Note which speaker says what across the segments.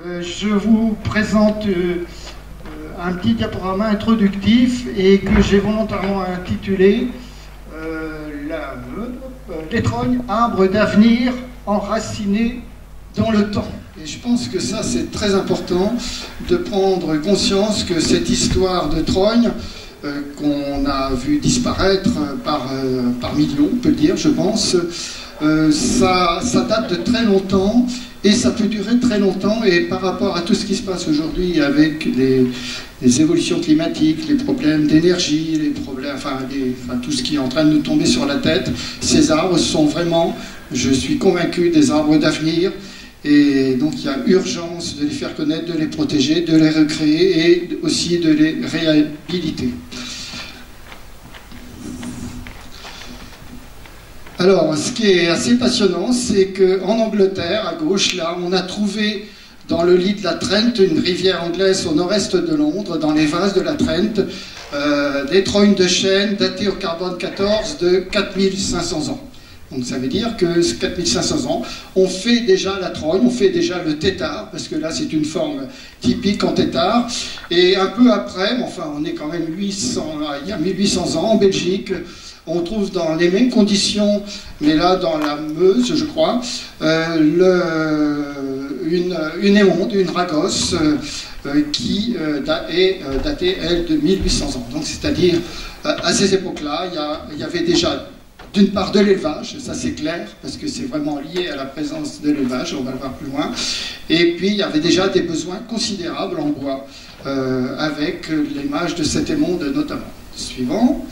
Speaker 1: Je vous présente un petit diaporama introductif et que j'ai volontairement intitulé L'étrogne, arbre d'avenir enraciné dans le temps. Et je pense que ça, c'est très important de prendre conscience que cette histoire de trogne, qu'on a vu disparaître par millions, on peut le dire, je pense, ça date de très longtemps et ça peut durer très longtemps. Et par rapport à tout ce qui se passe aujourd'hui avec les évolutions climatiques, les problèmes d'énergie, les problèmes, tout ce qui est en train de nous tomber sur la tête, ces arbres sont vraiment, je suis convaincu, des arbres d'avenir. Et donc il y a urgence de les faire connaître, de les protéger, de les recréer et aussi de les réhabiliter. Alors, ce qui est assez passionnant, c'est qu'en Angleterre, à gauche, là, on a trouvé dans le lit de la Trent, une rivière anglaise au nord-est de Londres, dans les vases de la Trent, des trognes de chêne datées au carbone 14 de 4500 ans. Donc ça veut dire que 4500 ans, on fait déjà la trogne, on fait déjà le tétard, parce que là c'est une forme typique en tétard. Et un peu après, enfin on est quand même il y a 1800 ans en Belgique, on trouve dans les mêmes conditions, mais là dans la Meuse, je crois, une émonde, une ragosse, qui est datée, elle, de 1800 ans. Donc c'est-à-dire, à ces époques-là, il y avait déjà d'une part de l'élevage, ça c'est clair, parce que c'est vraiment lié à la présence de l'élevage, on va le voir plus loin. Et puis il y avait déjà des besoins considérables en bois, avec l'image de cette émonde notamment. Suivant.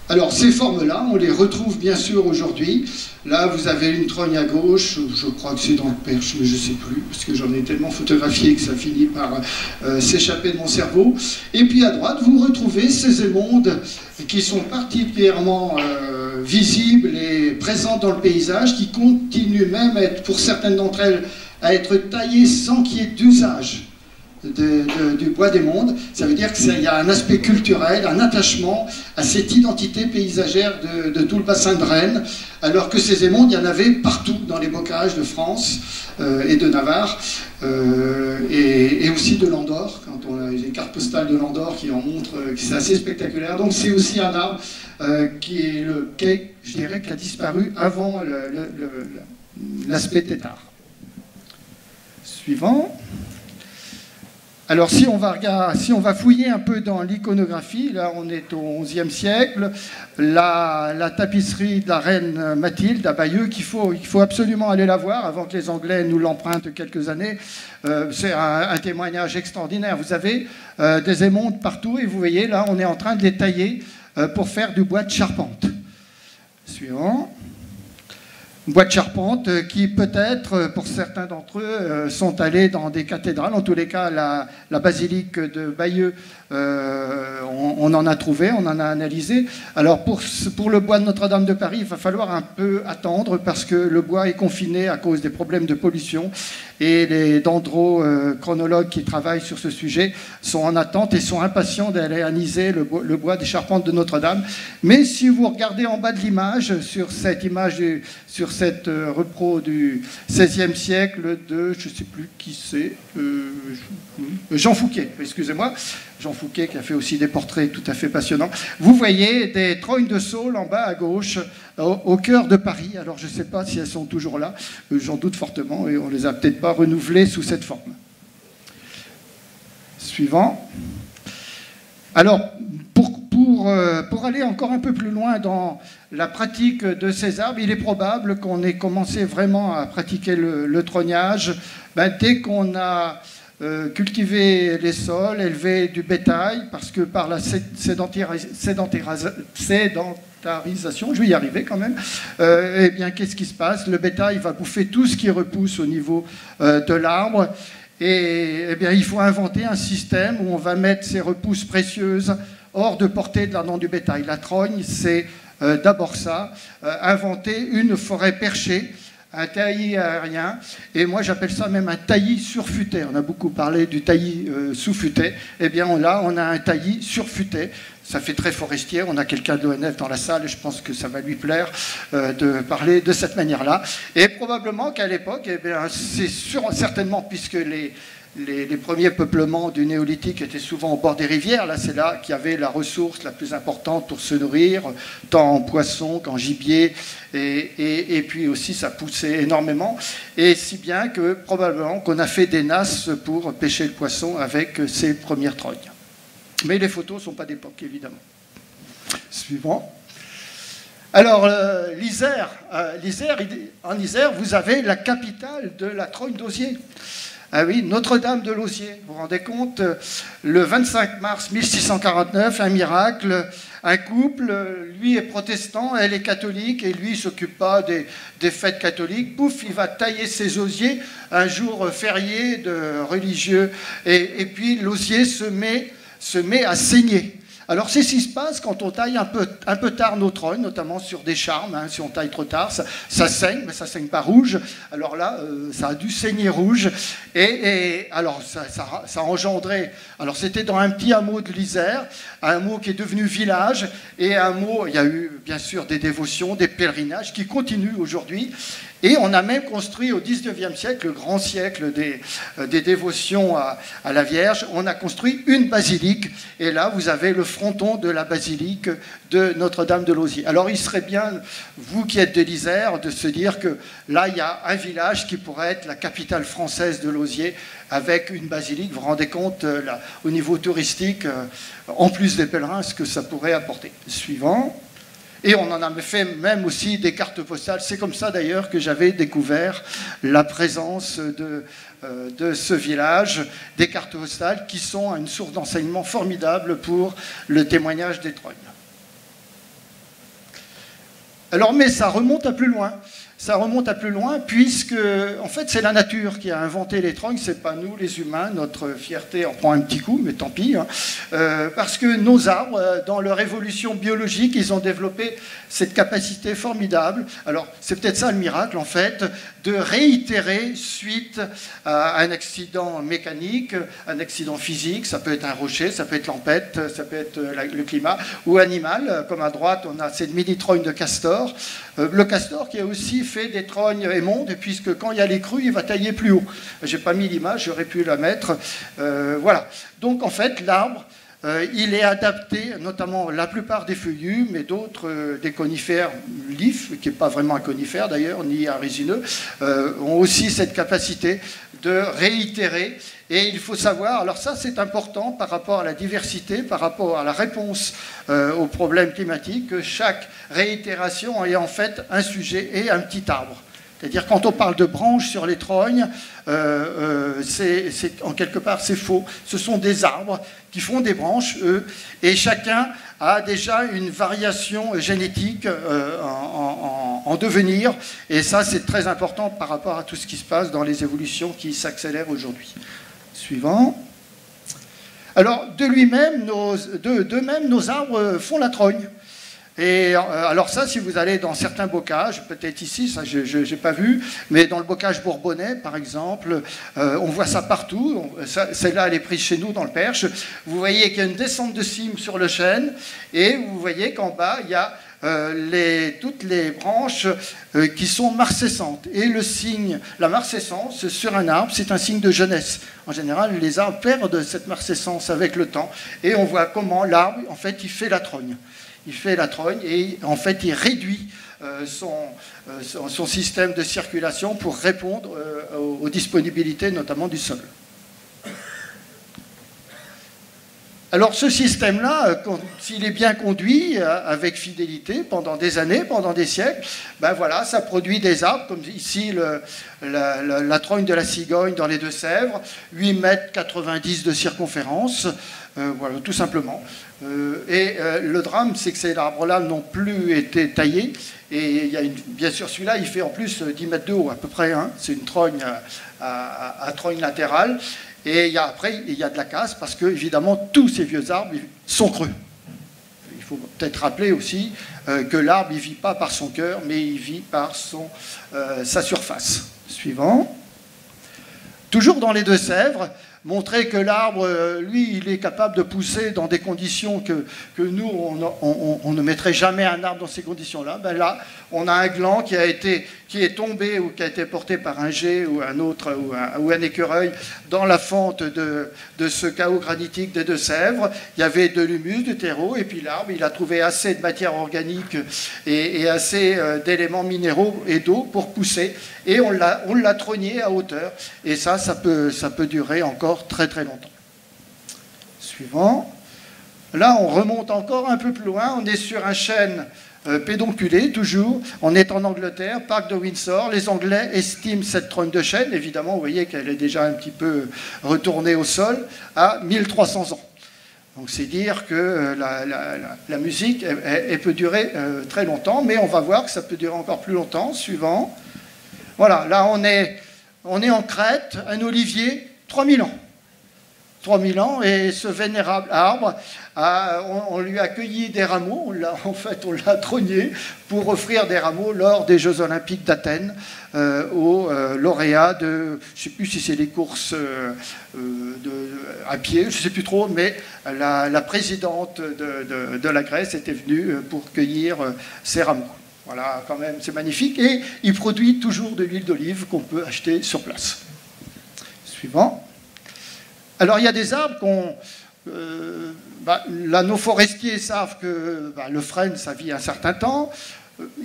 Speaker 1: Alors ces formes-là, on les retrouve bien sûr aujourd'hui. Là, vous avez une trogne à gauche, je crois que c'est dans le Perche, mais je ne sais plus, parce que j'en ai tellement photographié que ça finit par s'échapper de mon cerveau. Et puis à droite, vous retrouvez ces émondes qui sont particulièrement visibles et présentes dans le paysage, qui continuent même, pour certaines d'entre elles, à être taillées sans qu'il y ait d'usage du bois des mondes. Ça veut dire qu'il y a un aspect culturel, un attachement à cette identité paysagère de tout le bassin de Rennes, alors que ces émondes, il y en avait partout dans les bocages de France et de Navarre, et aussi de l'Andorre, quand on a les cartes postales de l'Andorre qui en montrent, c'est assez spectaculaire. Donc c'est aussi un arbre qui je dirais, qui a disparu avant l'aspect tétard. Suivant. Alors si on va fouiller un peu dans l'iconographie, là on est au XIe siècle, la tapisserie de la reine Mathilde à Bayeux, qu'il faut absolument aller la voir avant que les Anglais nous l'empruntent quelques années. C'est un témoignage extraordinaire. Vous avez des émondes partout et vous voyez là on est en train de les tailler pour faire du bois de charpente. Suivant. Bois de charpente qui peut-être, pour certains d'entre eux, sont allés dans des cathédrales. En tous les cas, la basilique de Bayeux, on en a trouvé, on en a analysé. Alors pour le bois de Notre-Dame de Paris, il va falloir un peu attendre parce que le bois est confiné à cause des problèmes de pollution et les dendrochronologues qui travaillent sur ce sujet sont en attente et sont impatients d'aller analyser le bois des charpentes de Notre-Dame. Mais si vous regardez en bas de l'image, sur cette repro du XVIe siècle de, je ne sais plus qui c'est, Jean Fouquet, excusez-moi, Jean Fouquet qui a fait aussi des portraits tout à fait passionnants. Vous voyez des trognes de saule en bas à gauche, au cœur de Paris. Alors je ne sais pas si elles sont toujours là, j'en doute fortement, et on ne les a peut-être pas renouvelées sous cette forme. Suivant. Alors, pour aller encore un peu plus loin dans la pratique de ces arbres, il est probable qu'on ait commencé vraiment à pratiquer le trognage dès qu'on a cultivé les sols, élevé du bétail, parce que par la sédentarisation, je vais y arriver quand même, eh bien qu'est-ce qui se passe? Le bétail va bouffer tout ce qui repousse au niveau de l'arbre, et eh bien, il faut inventer un système où on va mettre ces repousses précieuses hors de portée de la dent du bétail. La trogne, c'est d'abord ça, inventer une forêt perchée, un taillis aérien, et moi j'appelle ça même un taillis surfuté. On a beaucoup parlé du taillis sous-futé. Eh bien là, on a un taillis surfuté, Ça fait très forestier. On a quelqu'un de l'ONF dans la salle et je pense que ça va lui plaire de parler de cette manière-là. Et probablement qu'à l'époque, eh c'est certainement, puisque les premiers peuplements du néolithique étaient souvent au bord des rivières. Là, c'est là qu'il y avait la ressource la plus importante pour se nourrir, tant en poissons qu'en gibier. Et puis aussi, ça poussait énormément. Et si bien que probablement qu'on a fait des nasses pour pêcher le poisson avec ces premières trognes. Mais les photos ne sont pas d'époque, évidemment. Suivant. Alors, l'Isère. En Isère, vous avez la capitale de la trogne d'Osier. Ah oui, Notre-Dame de Lauziers, vous vous rendez compte, le 25 mars 1649, un miracle, un couple, lui est protestant, elle est catholique, et lui ne s'occupe pas des fêtes catholiques. Pouf, il va tailler ses osiers, un jour férié de religieux, et puis l'osier se met à saigner. Alors c'est ce qui se passe quand on taille un peu tard nos trognes, notamment sur des charmes. Hein, si on taille trop tard, ça saigne, mais ça ne saigne pas rouge. Alors là, ça a dû saigner rouge. Et alors ça a engendré... Alors c'était dans un petit hameau de l'Isère, un hameau qui est devenu village, et un hameau, il y a eu bien sûr des dévotions, des pèlerinages qui continuent aujourd'hui. Et on a même construit au XIXe siècle, le grand siècle des dévotions à la Vierge, on a construit une basilique. Et là, vous avez le fronton de la basilique de Notre-Dame de Lauziers. Alors, il serait bien, vous qui êtes de l'Isère, de se dire que là, il y a un village qui pourrait être la capitale française de Lauziers, avec une basilique. Vous vous rendez compte, là, au niveau touristique, en plus des pèlerins, ce que ça pourrait apporter. Suivant. Et on en a fait même aussi des cartes postales. C'est comme ça d'ailleurs que j'avais découvert la présence de ce village, des cartes postales qui sont une source d'enseignement formidable pour le témoignage des trognes. Alors, mais ça remonte à plus loin. Ça remonte à plus loin puisque, en fait, c'est la nature qui a inventé les trognes, c'est pas nous, les humains. Notre fierté en prend un petit coup, mais tant pis. Hein. Parce que nos arbres, dans leur évolution biologique, ils ont développé cette capacité formidable. Alors, c'est peut-être ça le miracle, en fait, de réitérer suite à un accident mécanique, un accident physique. Ça peut être un rocher, ça peut être l'empête, ça peut être le climat, ou animal. Comme à droite, on a cette mini-trogne de castor. Le castor qui a aussi fait des trognes émondes, puisque quand il y a les crues, il va tailler plus haut. Je n'ai pas mis l'image, j'aurais pu la mettre. Voilà. Donc en fait, l'arbre, il est adapté, notamment la plupart des feuillus, mais d'autres, des conifères, l'if, qui n'est pas vraiment un conifère d'ailleurs, ni un résineux, ont aussi cette capacité de réitérer. Et il faut savoir, alors ça c'est important par rapport à la diversité, par rapport à la réponse aux problèmes climatiques, que chaque réitération est en fait un sujet et un petit arbre. C'est-à-dire quand on parle de branches sur les trognes, en quelque part c'est faux. Ce sont des arbres qui font des branches, eux, et chacun a déjà une variation génétique en devenir. Et ça c'est très important par rapport à tout ce qui se passe dans les évolutions qui s'accélèrent aujourd'hui. Suivant. Alors, d'eux-mêmes, nos arbres font la trogne. Et alors ça, si vous allez dans certains bocages, peut-être ici, ça je n'ai pas vu, mais dans le bocage bourbonnais, par exemple, on voit ça partout. Celle-là, elle est prise chez nous, dans le Perche. Vous voyez qu'il y a une descente de cime sur le chêne, et vous voyez qu'en bas, il y a toutes les branches qui sont marcescentes. Et le signe, la marcescence sur un arbre, c'est un signe de jeunesse. En général, les arbres perdent cette marcescence avec le temps. Et on voit comment l'arbre, en fait, il fait la trogne. Il fait la trogne et, en fait, il réduit son système de circulation pour répondre aux disponibilités, notamment du sol. Alors ce système-là, s'il est bien conduit avec fidélité pendant des années, pendant des siècles, ben voilà, ça produit des arbres, comme ici la trogne de la cigogne dans les Deux-Sèvres, 8,90 m de circonférence, voilà, tout simplement. Le drame, c'est que ces arbres-là n'ont plus été taillés, et il y a bien sûr celui-là, il fait en plus 10 mètres de haut à peu près, hein, c'est une trogne à trogne latérale. Et après, il y a de la casse parce que, évidemment, tous ces vieux arbres sont creux. Il faut peut-être rappeler aussi que l'arbre, il ne vit pas par son cœur, mais il vit par sa surface. Suivant. Toujours dans les Deux-Sèvres, montrer que l'arbre, lui, il est capable de pousser dans des conditions que nous, on ne mettrait jamais un arbre dans ces conditions-là. Ben là, on a un gland qui est tombé ou qui a été porté par un jet ou un autre, ou un écureuil dans la fente de ce chaos granitique des Deux-Sèvres. Il y avait de l'humus, du terreau, et puis l'arbre, il a trouvé assez de matière organique et assez d'éléments minéraux et d'eau pour pousser. Et on l'a trogné à hauteur. Et ça peut durer encore très très longtemps. Suivant. Là, on remonte encore un peu plus loin. On est sur un chêne pédonculé, toujours. On est en Angleterre, parc de Windsor. Les Anglais estiment cette trogne de chêne, évidemment, vous voyez qu'elle est déjà un petit peu retournée au sol, à 1300 ans. Donc c'est dire que la musique, elle peut durer très longtemps, mais on va voir que ça peut durer encore plus longtemps. Suivant. Voilà, là on est en Crète, un olivier, 3000 ans. 3000 ans, et ce vénérable arbre, on lui a cueilli des rameaux, on l'a trogné pour offrir des rameaux lors des Jeux Olympiques d'Athènes aux lauréats de, je ne sais plus si c'est les courses à pied, je ne sais plus trop, mais la présidente de la Grèce était venue pour cueillir ces rameaux. Voilà, quand même, c'est magnifique. Et il produit toujours de l'huile d'olive qu'on peut acheter sur place. Suivant. Alors, il y a des arbres qu'on... là, nos forestiers savent que le frêne, ça vit un certain temps.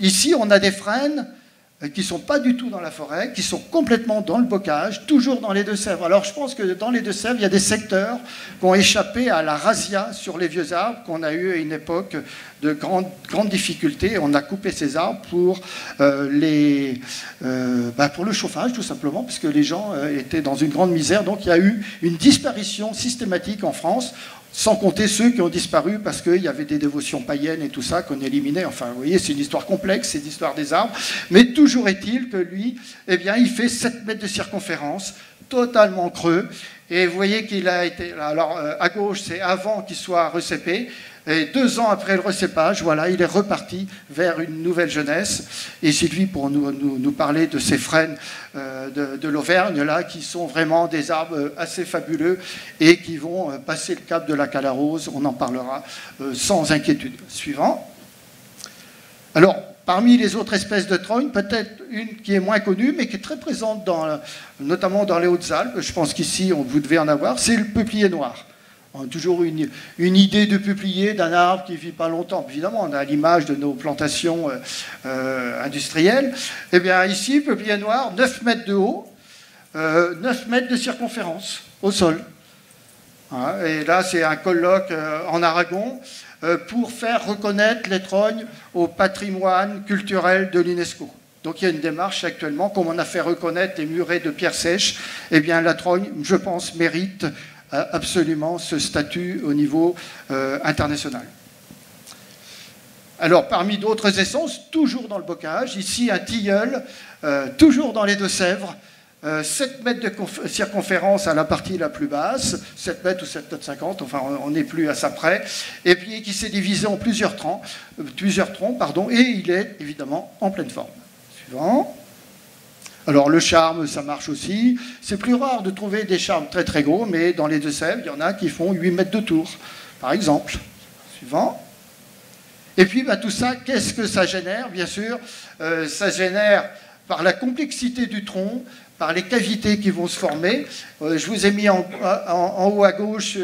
Speaker 1: Ici, on a des frênes qui ne sont pas du tout dans la forêt, qui sont complètement dans le bocage, toujours dans les Deux-Sèvres. Alors je pense que dans les Deux-Sèvres, il y a des secteurs qui ont échappé à la razzia sur les vieux arbres qu'on a eu à une époque de grandes difficultés. On a coupé ces arbres pour le chauffage, tout simplement, parce que les gens étaient dans une grande misère. Donc il y a eu une disparition systématique en France, sans compter ceux qui ont disparu parce qu'il y avait des dévotions païennes et tout ça qu'on éliminait. Enfin, vous voyez, c'est une histoire complexe, c'est l'histoire des arbres. Mais toujours est-il que lui, eh bien, il fait 7 mètres de circonférence, totalement creux. Et vous voyez qu'il a été... Alors, à gauche, c'est avant qu'il soit recépé. Et 2 ans après le recépage, voilà, il est reparti vers une nouvelle jeunesse. Et Sylvie, pour nous parler de ces frênes de l'Auvergne, là, qui sont vraiment des arbres assez fabuleux et qui vont passer le cap de la Calarose, on en parlera sans inquiétude. Suivant. Alors, parmi les autres espèces de trognes, peut-être une qui est moins connue, mais qui est très présente, notamment dans les Hautes-Alpes, je pense qu'ici, vous devez en avoir, c'est le peuplier noir. On a toujours une idée de peuplier, d'un arbre qui ne vit pas longtemps. Évidemment, on a l'image de nos plantations industrielles. Eh bien, ici, peuplier noir, 9 mètres de haut, 9 mètres de circonférence au sol. Hein, et là, c'est un colloque en Aragon pour faire reconnaître les trognes au patrimoine culturel de l'UNESCO. Donc il y a une démarche actuellement, comme on a fait reconnaître les murets de pierre sèche, eh bien la trogne, je pense, mérite absolument ce statut au niveau international. Alors, parmi d'autres essences, toujours dans le bocage, ici un tilleul, toujours dans les Deux-Sèvres, 7 mètres de circonférence à la partie la plus basse, 7 mètres ou 7 mètres 50, enfin on n'est plus à ça près, et puis qui s'est divisé en plusieurs troncs, et il est évidemment en pleine forme. Suivant. Alors le charme, ça marche aussi. C'est plus rare de trouver des charmes très très gros, mais dans les Deux-Sèvres, il y en a qui font 8 mètres de tour, par exemple. Suivant. Et puis tout ça, qu'est-ce que ça génère? Bien sûr, ça génère par la complexité du tronc, par les cavités qui vont se former. Je vous ai mis en haut à gauche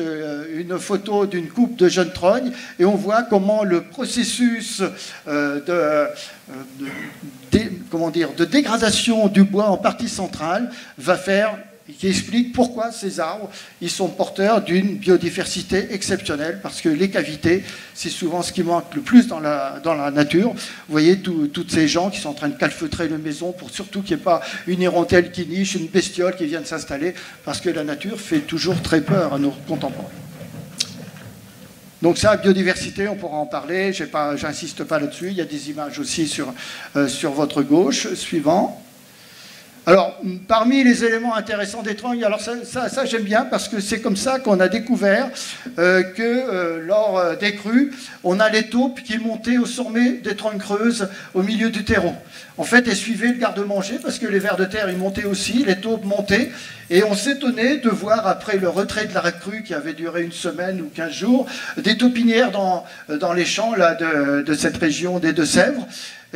Speaker 1: une photo d'une coupe de jeunes trognes, et on voit comment le processus de dégradation du bois en partie centrale va faire, qui explique pourquoi ces arbres ils sont porteurs d'une biodiversité exceptionnelle, parce que les cavités, c'est souvent ce qui manque le plus dans la nature. Vous voyez toutes ces gens qui sont en train de calfeutrer les maisons pour surtout qu'il n'y ait pas une hirondelle qui niche, une bestiole qui vienne s'installer, parce que la nature fait toujours très peur à nos contemporains. Donc ça, biodiversité, on pourra en parler, j'insiste pas là-dessus, il y a des images aussi sur votre gauche. Suivant. Alors, parmi les éléments intéressants des trognes, alors ça j'aime bien parce que c'est comme ça qu'on a découvert que lors des crues, on a les taupes qui montaient au sommet des trognes creuses au milieu du terreau. En fait, elles suivaient le garde-manger parce que les vers de terre, ils montaient aussi, les taupes montaient. Et on s'étonnait de voir, après le retrait de la crue qui avait duré une semaine ou 15 jours, des taupinières dans les champs là, de cette région des Deux-Sèvres.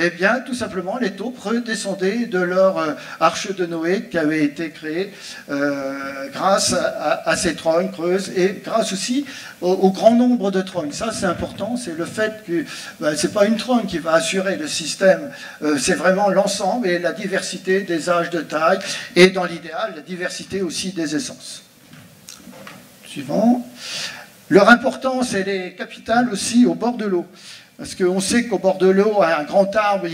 Speaker 1: Eh bien, tout simplement, les taupes redescendaient de leur arche de Noé qui avait été créée grâce à ces trognes creuses et grâce aussi au grand nombre de trognes. Ça, c'est important, c'est le fait que ce n'est pas une trogne qui va assurer le système, c'est vraiment l'ensemble et la diversité des âges de taille et, dans l'idéal, la diversité aussi des essences. Suivant. Leur importance, elle est capitale aussi au bord de l'eau. Parce qu'on sait qu'au bord de l'eau, un grand arbre,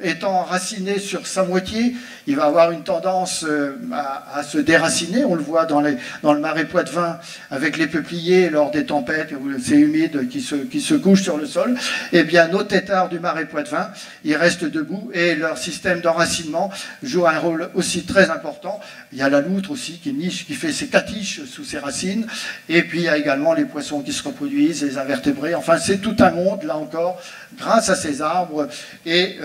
Speaker 1: étant enraciné sur sa moitié, il va avoir une tendance à se déraciner. On le voit dans le marais Poitevin avec les peupliers lors des tempêtes, c'est humide, qui se couchent sur le sol. Eh bien, nos têtards du marais Poitevin, ils restent debout et leur système d'enracinement joue un rôle aussi très important. Il y a la loutre aussi qui niche, qui fait ses catiches sous ses racines. Et puis, il y a également les poissons qui se reproduisent, les invertébrés. Enfin, c'est tout un monde, là encore, grâce à ces arbres. Et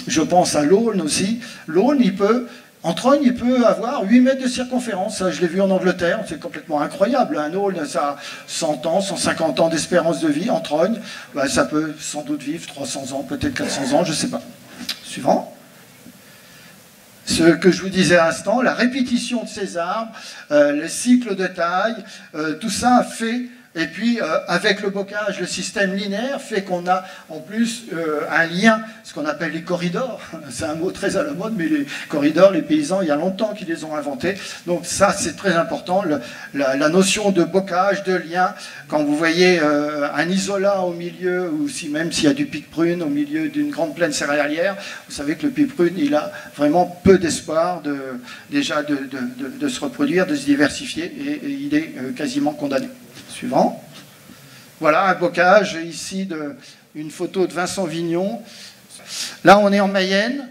Speaker 1: je pense à l'aulne aussi. L'aulne, en trogne, il peut avoir 8 mètres de circonférence. Ça, je l'ai vu en Angleterre, c'est complètement incroyable. Un aulne, ça a 100 ans, 150 ans d'espérance de vie. En trogne, ça peut sans doute vivre 300 ans, peut-être 400 ans, je ne sais pas. Suivant. Ce que je vous disais à l'instant, la répétition de ces arbres, le cycle de taille, tout ça fait... Et puis, avec le bocage, le système linéaire fait qu'on a en plus un lien, ce qu'on appelle les corridors. C'est un mot très à la mode, mais les corridors, les paysans, il y a longtemps qu'ils les ont inventés. Donc ça, c'est très important, la notion de bocage, de lien. Quand vous voyez un isolat au milieu, ou même s'il y a du pic prune au milieu d'une grande plaine céréalière, vous savez que le pic prune, il a vraiment peu d'espoir déjà de se reproduire, de se diversifier, et il est quasiment condamné. Suivant. Voilà un bocage ici, une photo de Vincent Vignon. Là, on est en Mayenne.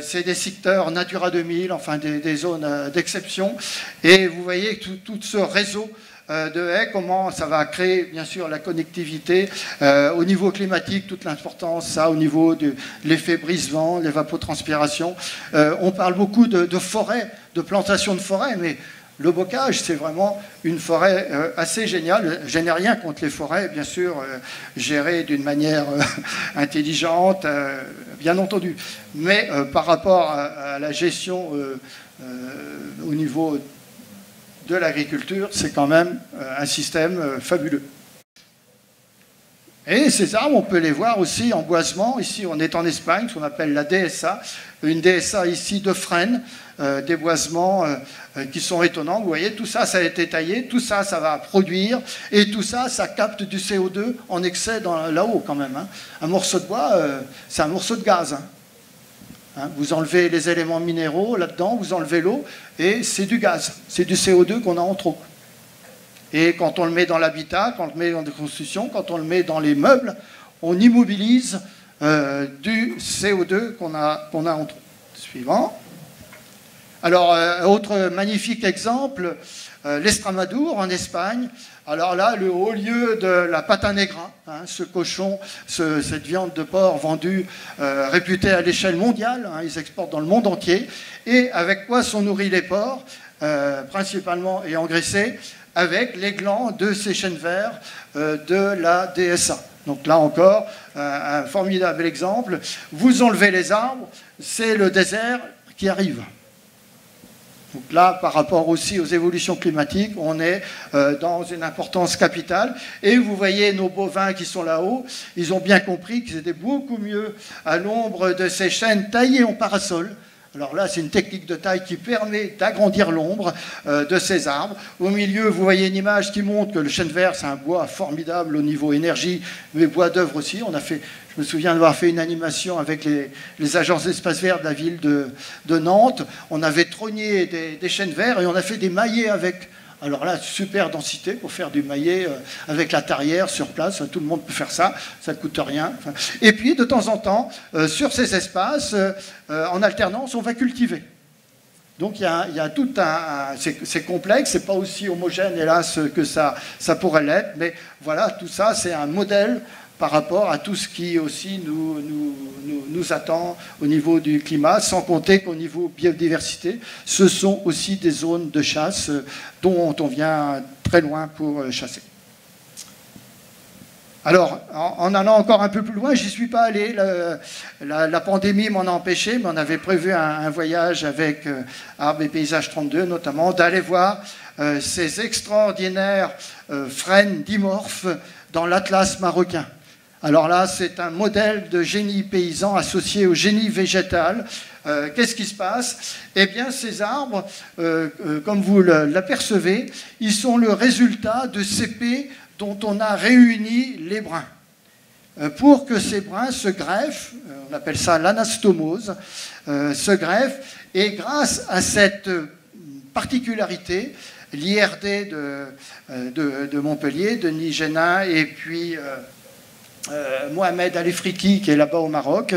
Speaker 1: C'est des secteurs Natura 2000, enfin des zones d'exception. Et vous voyez tout ce réseau de haies, comment ça va créer, bien sûr, la connectivité. Au niveau climatique, toute l'importance, ça, au niveau de l'effet brise-vent, l'évapotranspiration. On parle beaucoup de forêt, de plantation de forêt, mais le bocage, c'est vraiment une forêt assez géniale. Je n'ai rien contre les forêts, bien sûr, gérées d'une manière intelligente, bien entendu. Mais par rapport à la gestion au niveau de l'agriculture, c'est quand même un système fabuleux. Et ces arbres, on peut les voir aussi en boisement. Ici, on est en Espagne, ce qu'on appelle la DSA. Une DSA ici de frêne, des boisements qui sont étonnants. Vous voyez, tout ça, ça a été taillé. Tout ça, ça va produire. Et tout ça, ça capte du CO2 en excès là-haut quand même. Hein. Un morceau de bois, c'est un morceau de gaz. Hein, vous enlevez les éléments minéraux là-dedans, vous enlevez l'eau, et c'est du gaz. C'est du CO2 qu'on a en trop. Et quand on le met dans l'habitat, quand on le met dans des constructions, quand on le met dans les meubles, on immobilise du CO2 qu'on a en trop. Suivant. Alors, autre magnifique exemple, l'Estramadour en Espagne. Alors là, le haut lieu de la pata negra, hein, ce cochon, cette viande de porc vendue, réputée à l'échelle mondiale, hein, ils exportent dans le monde entier. Et avec quoi sont nourris les porcs, principalement et engraissés, avec les glands de ces chênes verts de la DSA. Donc là encore, un formidable exemple. Vous enlevez les arbres, c'est le désert qui arrive. Donc là, par rapport aussi aux évolutions climatiques, on est dans une importance capitale. Et vous voyez nos bovins qui sont là-haut, ils ont bien compris que c'était beaucoup mieux à l'ombre de ces chênes taillés en parasol. Alors là, c'est une technique de taille qui permet d'agrandir l'ombre de ces arbres. Au milieu, vous voyez une image qui montre que le chêne vert, c'est un bois formidable au niveau énergie, mais bois d'œuvre aussi. Je me souviens d'avoir fait une animation avec les agences d'espace vert de la ville de Nantes. On avait trogné des chênes verts et on a fait des maillets avec Alors là, super densité pour faire du maillet avec la tarière sur place. Tout le monde peut faire ça, ça ne coûte rien. Et puis, de temps en temps, sur ces espaces, en alternance, on va cultiver. Donc il y a tout un... C'est complexe, c'est pas aussi homogène, hélas, que ça pourrait l'être, mais voilà, tout ça, c'est un modèle par rapport à tout ce qui aussi nous attend au niveau du climat, sans compter qu'au niveau biodiversité, ce sont aussi des zones de chasse dont on vient très loin pour chasser. Alors, en allant encore un peu plus loin, j'y suis pas allé. La pandémie m'en a empêché, mais on avait prévu un voyage avec Arbres et Paysages 32, notamment, d'aller voir ces extraordinaires frênes dimorphes dans l'Atlas marocain. Alors là, c'est un modèle de génie paysan associé au génie végétal. Qu'est-ce qui se passe? Eh bien, ces arbres, comme vous l'apercevez, ils sont le résultat de cépées dont on a réuni les brins. Pour que ces brins se greffent, on appelle ça l'anastomose, se greffent, et grâce à cette particularité, l'IRD de Montpellier, Denis Génin, et puis Mohamed Al-Efriki, qui est là-bas au Maroc,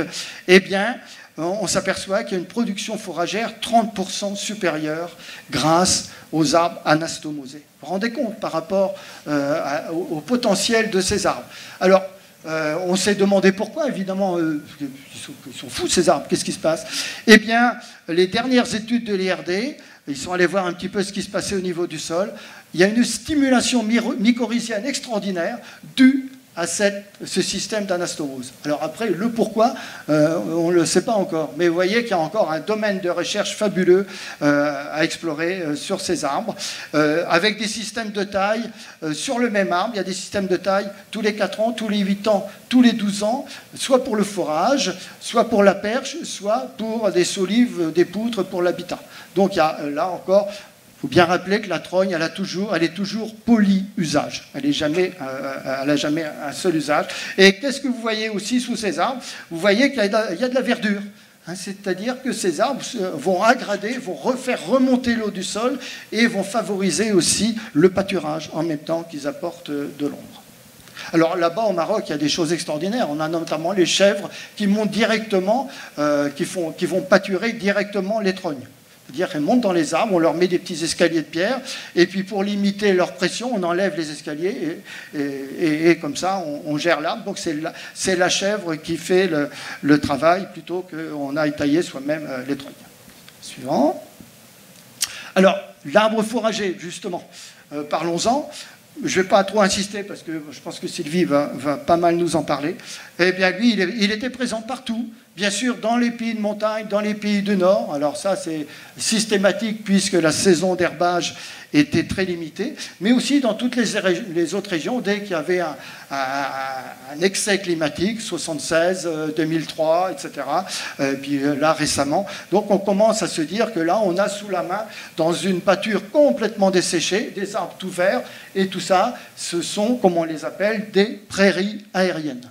Speaker 1: eh bien, on s'aperçoit qu'il y a une production fourragère 30% supérieure grâce aux arbres anastomosés. Vous vous rendez compte par rapport au potentiel de ces arbres. Alors, on s'est demandé pourquoi, évidemment, ils sont fous ces arbres, qu'est-ce qui se passe? Eh bien, les dernières études de l'IRD, ils sont allés voir un petit peu ce qui se passait au niveau du sol, il y a une stimulation mycorhizienne extraordinaire due à ce système d'anastomose. Alors après, le pourquoi, on ne le sait pas encore. Mais vous voyez qu'il y a encore un domaine de recherche fabuleux à explorer sur ces arbres, avec des systèmes de taille sur le même arbre. Il y a des systèmes de taille tous les 4 ans, tous les 8 ans, tous les 12 ans, soit pour le forage, soit pour la perche, soit pour des solives, des poutres pour l'habitat. Donc il y a là encore... Il faut bien rappeler que la trogne, elle est toujours polyusage. Elle n'a jamais un seul usage. Et qu'est-ce que vous voyez aussi sous ces arbres? Vous voyez qu'il y a de la verdure. C'est-à-dire que ces arbres vont aggrader, vont refaire remonter l'eau du sol et vont favoriser aussi le pâturage en même temps qu'ils apportent de l'ombre. Alors là-bas au Maroc, il y a des choses extraordinaires. On a notamment les chèvres qui montent directement, qui vont pâturer directement les trognes. C'est-à-dire qu'elles montent dans les arbres, on leur met des petits escaliers de pierre, et puis pour limiter leur pression, on enlève les escaliers, et comme ça, on gère l'arbre. Donc c'est la chèvre qui fait le travail, plutôt qu'on aille tailler soi-même les trognes. Suivant. Alors, l'arbre fourrager, justement, parlons-en. Je ne vais pas trop insister, parce que je pense que Sylvie va pas mal nous en parler. Eh bien, lui, il était présent partout. Bien sûr, dans les pays de montagne, dans les pays du Nord. Alors ça, c'est systématique puisque la saison d'herbage était très limitée. Mais aussi dans toutes les autres régions, dès qu'il y avait un excès climatique, 76, 2003, etc. Et puis là, récemment. Donc on commence à se dire que là, on a sous la main, dans une pâture complètement desséchée, des arbres tout verts. Et tout ça, ce sont, comme on les appelle, des prairies aériennes.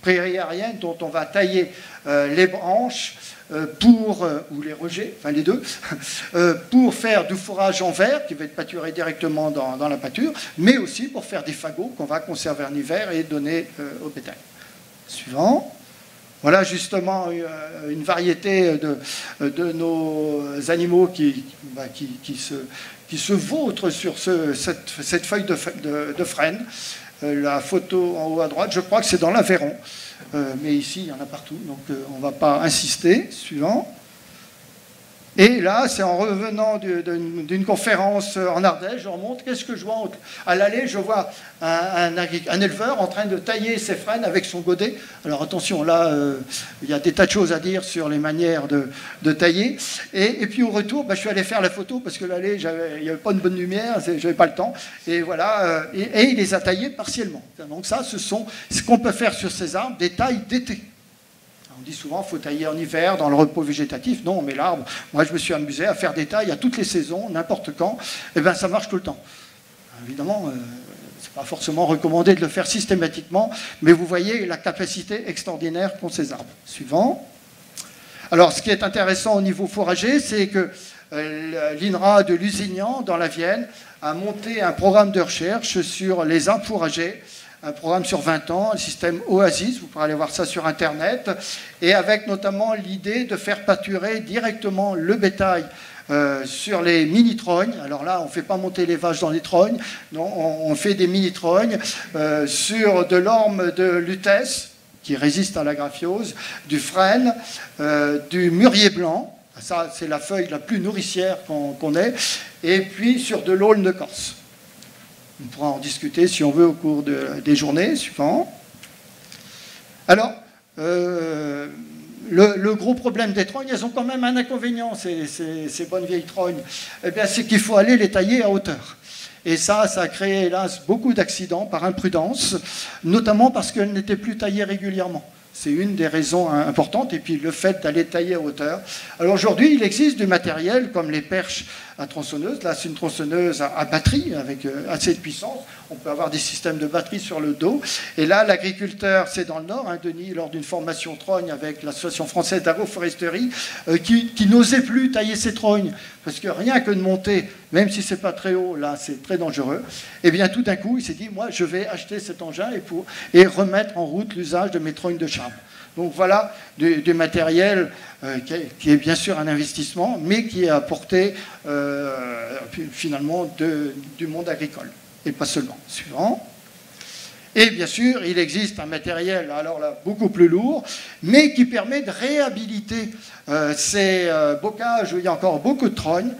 Speaker 1: Prairies aériennes dont on va tailler les branches ou les rejets, enfin les deux, pour faire du fourrage en verre qui va être pâturé directement dans la pâture, mais aussi pour faire des fagots qu'on va conserver en hiver et donner au bétail. Suivant. Voilà justement une variété de nos animaux qui se vautrent sur cette feuille de frêne. La photo en haut à droite, je crois que c'est dans l'Aveyron, mais ici il y en a partout, donc on ne va pas insister. Suivant. Et là, c'est en revenant d'une conférence en Ardèche, je remonte, qu'est-ce que je vois? À l'allée, je vois un éleveur en train de tailler ses frênes avec son godet. Alors attention, là, il y a des tas de choses à dire sur les manières de tailler. Et puis au retour, je suis allé faire la photo, parce que l'allée, il n'y avait pas de bonne lumière, je n'avais pas le temps. Et voilà, et il les a taillés partiellement. Donc ça, ce sont ce qu'on peut faire sur ces arbres, des tailles d'été. On dit souvent qu'il faut tailler en hiver, dans le repos végétatif. Non, mais l'arbre, moi je me suis amusé à faire des tailles à toutes les saisons, n'importe quand. Et bien ça marche tout le temps. Évidemment, ce n'est pas forcément recommandé de le faire systématiquement, mais vous voyez la capacité extraordinaire qu'ont ces arbres. Suivant. Alors ce qui est intéressant au niveau fourrager, c'est que l'INRA de Lusignan, dans la Vienne, a monté un programme de recherche sur les arbres fourragers, un programme sur 20 ans, le système Oasis, vous pourrez aller voir ça sur Internet, et avec notamment l'idée de faire pâturer directement le bétail sur les mini-trognes. Alors là, on ne fait pas monter les vaches dans les trognes, non, on fait des mini-trognes sur de l'orme de lutèce, qui résiste à la graphiose, du frêne, du mûrier blanc, ça c'est la feuille la plus nourricière qu'on ait, et puis sur de l'aulne de Corse. On pourra en discuter si on veut au cours des journées suivantes. Alors, le gros problème des trognes, elles ont quand même un inconvénient, ces bonnes vieilles trognes, eh bien, c'est qu'il faut aller les tailler à hauteur. Et ça a créé, hélas, beaucoup d'accidents par imprudence, notamment parce qu'elles n'étaient plus taillées régulièrement. C'est une des raisons importantes, et puis le fait d'aller tailler à hauteur. Alors aujourd'hui, il existe du matériel comme les perches à tronçonneuse. Là, c'est une tronçonneuse à batterie avec assez de puissance. On peut avoir des systèmes de batterie sur le dos. Et là, l'agriculteur, c'est dans le Nord, Denis, lors d'une formation trogne avec l'Association française d'agroforesterie, qui n'osait plus tailler ses trognes. Parce que rien que de monter, même si ce n'est pas très haut, là, c'est très dangereux. Et bien, tout d'un coup, il s'est dit, moi, je vais acheter cet engin et remettre en route l'usage de mes trognes de charbon. Donc voilà du matériel qui est bien sûr un investissement, mais qui est apporté finalement du monde agricole, et pas seulement. Suivant. Et bien sûr, il existe un matériel, alors là, beaucoup plus lourd, mais qui permet de réhabiliter ces bocages où il y a encore beaucoup de trognes.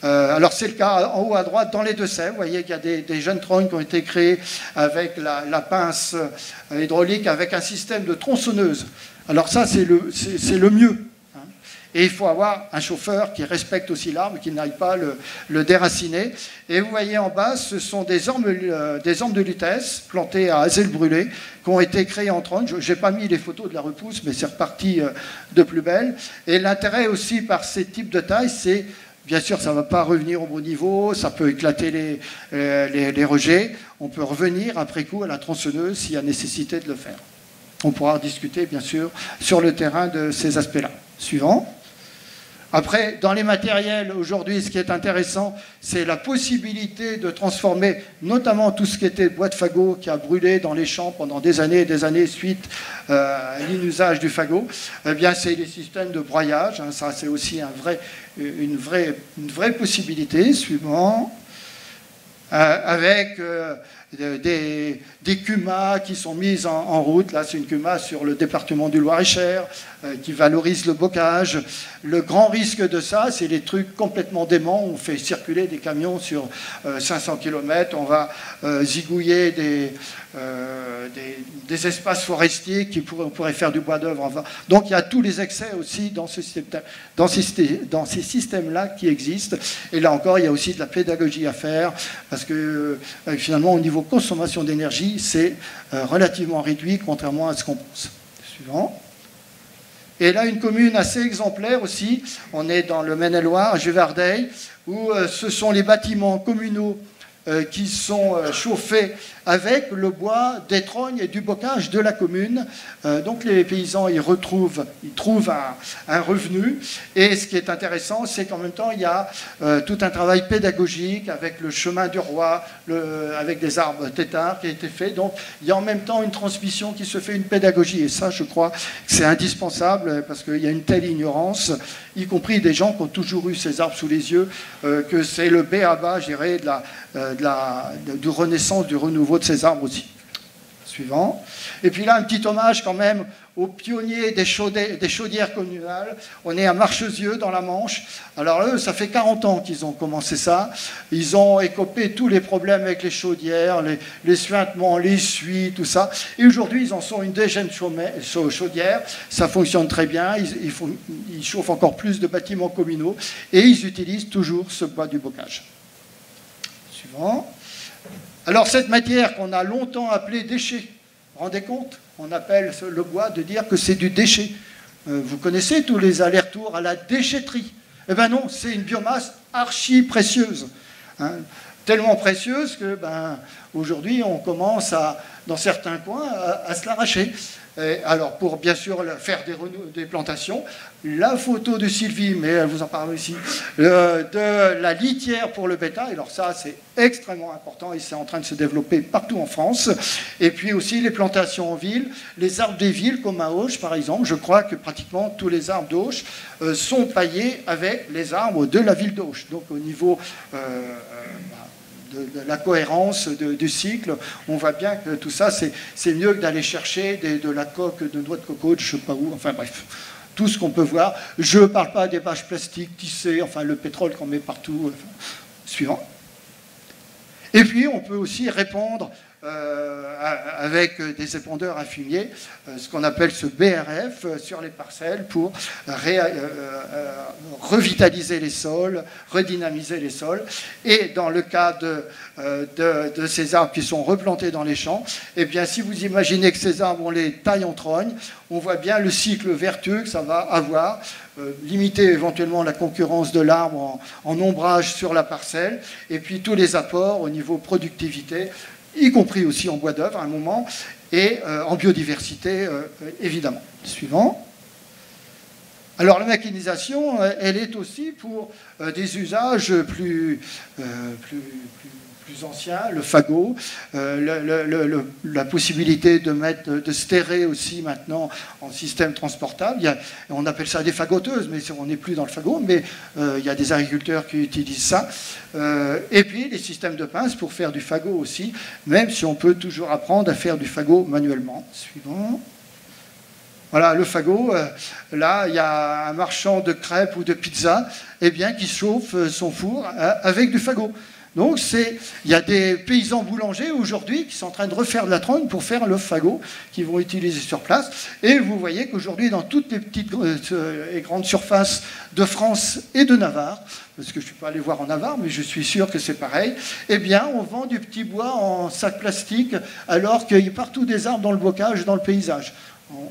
Speaker 1: Alors c'est le cas en haut à droite dans les Deux-Sèvres. Vous voyez qu'il y a des jeunes trognes qui ont été créés avec la pince hydraulique, avec un système de tronçonneuse. Alors ça, c'est le mieux. Et il faut avoir un chauffeur qui respecte aussi l'arbre, qui n'aille pas le déraciner. Et vous voyez en bas, ce sont des ormes de lutèce plantés à Azelle brûlé, qui ont été créés en trogne. Je n'ai pas mis les photos de la repousse, mais c'est reparti de plus belle. Et l'intérêt aussi par ces types de tailles, c'est, bien sûr, ça ne va pas revenir au bon niveau, ça peut éclater les rejets. On peut revenir après coup à la tronçonneuse s'il y a nécessité de le faire. On pourra discuter, bien sûr, sur le terrain de ces aspects-là. Suivant. Après, dans les matériels, aujourd'hui, ce qui est intéressant, c'est la possibilité de transformer notamment tout ce qui était bois de fagot qui a brûlé dans les champs pendant des années et des années suite à l'inusage du fagot. Eh bien, c'est les systèmes de broyage. Hein, ça, c'est aussi une vraie possibilité. Suivant. Avec des cumas qui sont mises en route. Là, c'est une cuma sur le département du Loir-et-Cher qui valorise le bocage. Le grand risque de ça, c'est les trucs complètement déments. On fait circuler des camions sur 500 km. On va zigouiller des espaces forestiers qui pourraient faire du bois d'œuvre. Donc, il y a tous les excès aussi dans ces systèmes-là qui existent. Et là encore, il y a aussi de la pédagogie à faire parce que finalement, au niveau consommation d'énergie, c'est relativement réduit, contrairement à ce qu'on pense. Suivant. Et là, une commune assez exemplaire aussi. On est dans le Maine-et-Loire, à Juvardeil, où ce sont les bâtiments communaux qui sont chauffés avec le bois des trognes et du bocage de la commune. Donc les paysans ils trouvent un revenu. Et ce qui est intéressant, c'est qu'en même temps, il y a tout un travail pédagogique avec le chemin du roi, avec des arbres têtards qui a été fait. Donc il y a en même temps une transmission qui se fait, une pédagogie. Et ça, je crois que c'est indispensable parce qu'il y a une telle ignorance, y compris des gens qui ont toujours eu ces arbres sous les yeux, que c'est le b.a.-ba, je dirais, du renaissance, du renouveau de ces arbres aussi. Suivant. Et puis là, un petit hommage quand même aux pionniers des chaudières communales. On est à Marchesieux, dans la Manche. Alors eux, ça fait 40 ans qu'ils ont commencé ça. Ils ont écopé tous les problèmes avec les chaudières, les suintements, les suies, tout ça. Et aujourd'hui, ils en sont une dizaine de chaudières. Ça fonctionne très bien. Ils chauffent encore plus de bâtiments communaux. Et ils utilisent toujours ce bois du bocage. Suivant. Alors cette matière qu'on a longtemps appelée déchet, vous vous rendez compte? On appelle le bois de dire que c'est du déchet. Vous connaissez tous les allers-retours à la déchetterie. Eh bien non, c'est une biomasse archi précieuse. Hein, tellement précieuse que aujourd'hui on commence dans certains coins à se l'arracher. Alors, pour bien sûr faire des plantations, la photo de Sylvie, mais elle vous en parle aussi, de la litière pour le bétail. Alors ça, c'est extrêmement important et c'est en train de se développer partout en France. Et puis aussi les plantations en ville, les arbres des villes, comme à Auch, par exemple. Je crois que pratiquement tous les arbres d'Auch sont paillés avec les arbres de la ville d'Auch. Donc au niveau de la cohérence du cycle, on voit bien que tout ça, c'est mieux que d'aller chercher de la coque de noix de coco, de je ne sais pas où, enfin bref, tout ce qu'on peut voir. Je ne parle pas des bâches plastiques tissées, enfin le pétrole qu'on met partout, suivant. Et puis, on peut aussi répandre avec des épandeurs à fumier, ce qu'on appelle ce BRF sur les parcelles pour revitaliser les sols, redynamiser les sols. Et dans le cas de ces arbres qui sont replantés dans les champs, eh bien, si vous imaginez que ces arbres, on les taille en trogne, on voit bien le cycle vertueux que ça va avoir, limiter éventuellement la concurrence de l'arbre en ombrage sur la parcelle, et puis tous les apports au niveau productivité, y compris aussi en bois d'œuvre à un moment, et en biodiversité, évidemment. Suivant. Alors la mécanisation, elle est aussi pour des usages plus anciens, le fagot, la possibilité de stérer aussi maintenant en système transportable. On appelle ça des fagoteuses, mais on n'est plus dans le fagot, mais il y a des agriculteurs qui utilisent ça. Et puis les systèmes de pince pour faire du fagot aussi, même si on peut toujours apprendre à faire du fagot manuellement. Suivant. Voilà, le fagot, là, il y a un marchand de crêpes ou de pizza qui chauffe son four avec du fagot. Donc, il y a des paysans boulangers aujourd'hui qui sont en train de refaire de la trogne pour faire le fagot qu'ils vont utiliser sur place. Et vous voyez qu'aujourd'hui, dans toutes les petites et grandes surfaces de France et de Navarre, parce que je ne suis pas allé voir en Navarre, mais je suis sûr que c'est pareil, eh bien, on vend du petit bois en sac plastique, alors qu'il y a partout des arbres dans le bocage, dans le paysage.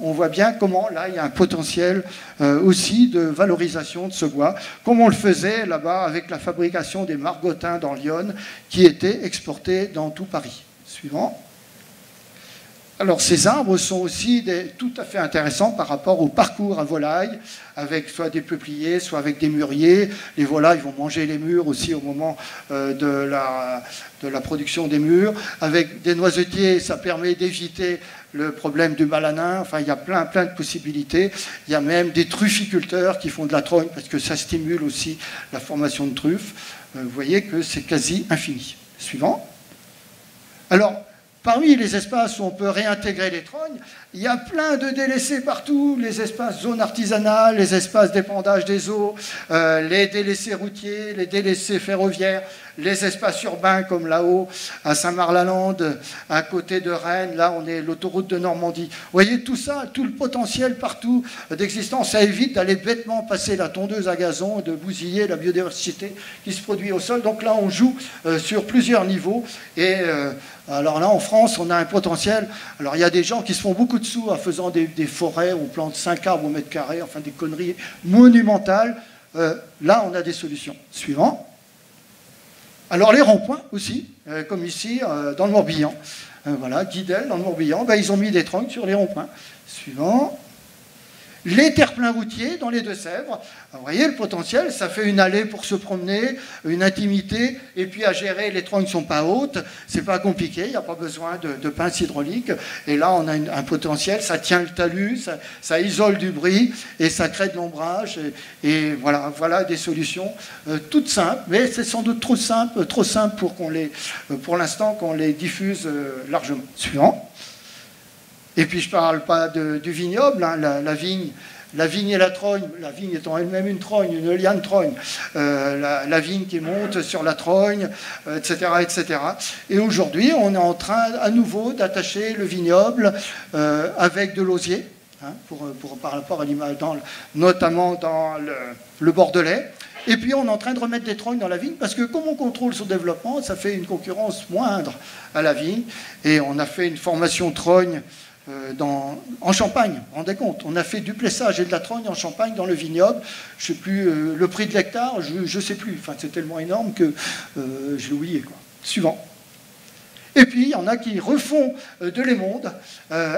Speaker 1: On voit bien comment, là, il y a un potentiel aussi de valorisation de ce bois, comme on le faisait là-bas avec la fabrication des margottins dans l'Yonne, qui étaient exportés dans tout Paris. Suivant. Alors, ces arbres sont aussi tout à fait intéressants par rapport au parcours à volailles, avec soit des peupliers, soit avec des mûriers. Les volailles vont manger les mûres aussi au moment de la production des mûres. Avec des noisetiers, ça permet d'éviter le problème du balanin. Enfin, il y a plein de possibilités. Il y a même des trufficulteurs qui font de la trogne parce que ça stimule aussi la formation de truffes. Vous voyez que c'est quasi infini. Suivant. Alors, parmi les espaces où on peut réintégrer les trognes, il y a plein de délaissés partout, les espaces zones artisanales, les espaces d'épandage des eaux, les délaissés routiers, les délaissés ferroviaires, les espaces urbains comme là-haut, à Saint-Marc-la-Lande, à côté de Rennes, là on est l'autoroute de Normandie. Vous voyez tout ça, tout le potentiel partout d'existence, ça évite d'aller bêtement passer la tondeuse à gazon et de bousiller la biodiversité qui se produit au sol. Donc là on joue sur plusieurs niveaux et alors là en France on a un potentiel. Alors il y a des gens qui se font beaucoup de sous en faisant des forêts, on plante 5 arbres au mètre carré, enfin des conneries monumentales. Là on a des solutions. Suivant. Alors les ronds-points aussi, comme ici dans le Morbihan. Voilà, Guidel dans le Morbihan, ils ont mis des troncs sur les ronds-points. Suivant. Les terre-pleins routiers dans les Deux-Sèvres. Vous voyez le potentiel, ça fait une allée pour se promener, une intimité, et puis à gérer, les troncs ne sont pas hautes, c'est pas compliqué, il n'y a pas besoin de pince hydraulique. Et là, on a un potentiel, ça tient le talus, ça isole du bruit, et ça crée de l'ombrage. Et voilà des solutions toutes simples, mais c'est sans doute trop simple pour l'instant qu'on les diffuse largement. Suivant. Et puis je ne parle pas du vignoble, hein, la vigne et la trogne, la vigne étant elle-même une trogne, une liane trogne, la vigne qui monte sur la trogne, etc., etc. Et aujourd'hui, on est en train à nouveau d'attacher le vignoble avec de l'osier, hein, par rapport à l'image, notamment dans le Bordelais. Et puis on est en train de remettre des trognes dans la vigne, parce que comme on contrôle son développement, ça fait une concurrence moindre à la vigne. Et on a fait une formation trogne en Champagne, vous vous rendez compte, on a fait du plessage et de la trogne en Champagne dans le vignoble, je ne sais plus, le prix de l'hectare, je ne sais plus, enfin, c'est tellement énorme que je l'ai oublié, quoi. Suivant. Et puis, il y en a qui refont de l'émonde.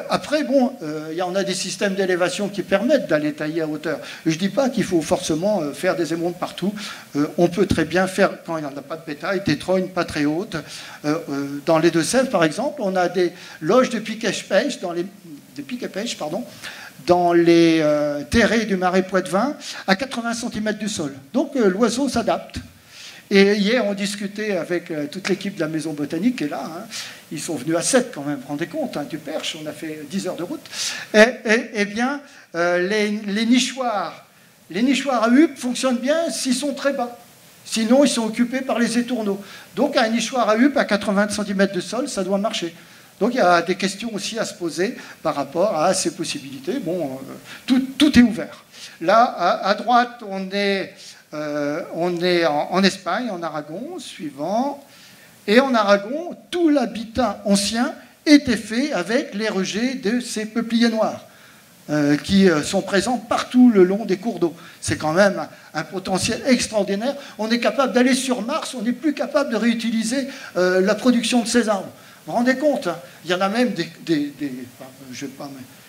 Speaker 1: Après, bon, il y en a des systèmes d'élévation qui permettent d'aller tailler à hauteur. Je ne dis pas qu'il faut forcément faire des émondes partout. On peut très bien faire, quand il n'y en a pas de bétail, des trognes pas très hautes. Dans les Deux-Sèvres, par exemple, on a des loges de piquet-pêche, dans les terrets du marais Poitevin, à 80 cm du sol. Donc, l'oiseau s'adapte. Et hier, on discutait avec toute l'équipe de la Maison Botanique, qui est là. Hein. Ils sont venus à 7 quand même, rendez compte, hein, du Perche, on a fait 10 heures de route. Eh bien, les nichoirs à huppe fonctionnent bien s'ils sont très bas. Sinon, ils sont occupés par les étourneaux. Donc, un nichoir à huppe à 80 cm de sol, ça doit marcher. Donc, il y a des questions aussi à se poser par rapport à ces possibilités. Bon, tout est ouvert. Là, à droite, on est en Espagne, en Aragon, suivant. Et en Aragon, tout l'habitat ancien était fait avec les rejets de ces peupliers noirs qui sont présents partout le long des cours d'eau. C'est quand même un potentiel extraordinaire. On est capable d'aller sur Mars, on n'est plus capable de réutiliser la production de ces arbres. Vous vous rendez compte, hein, il y en a même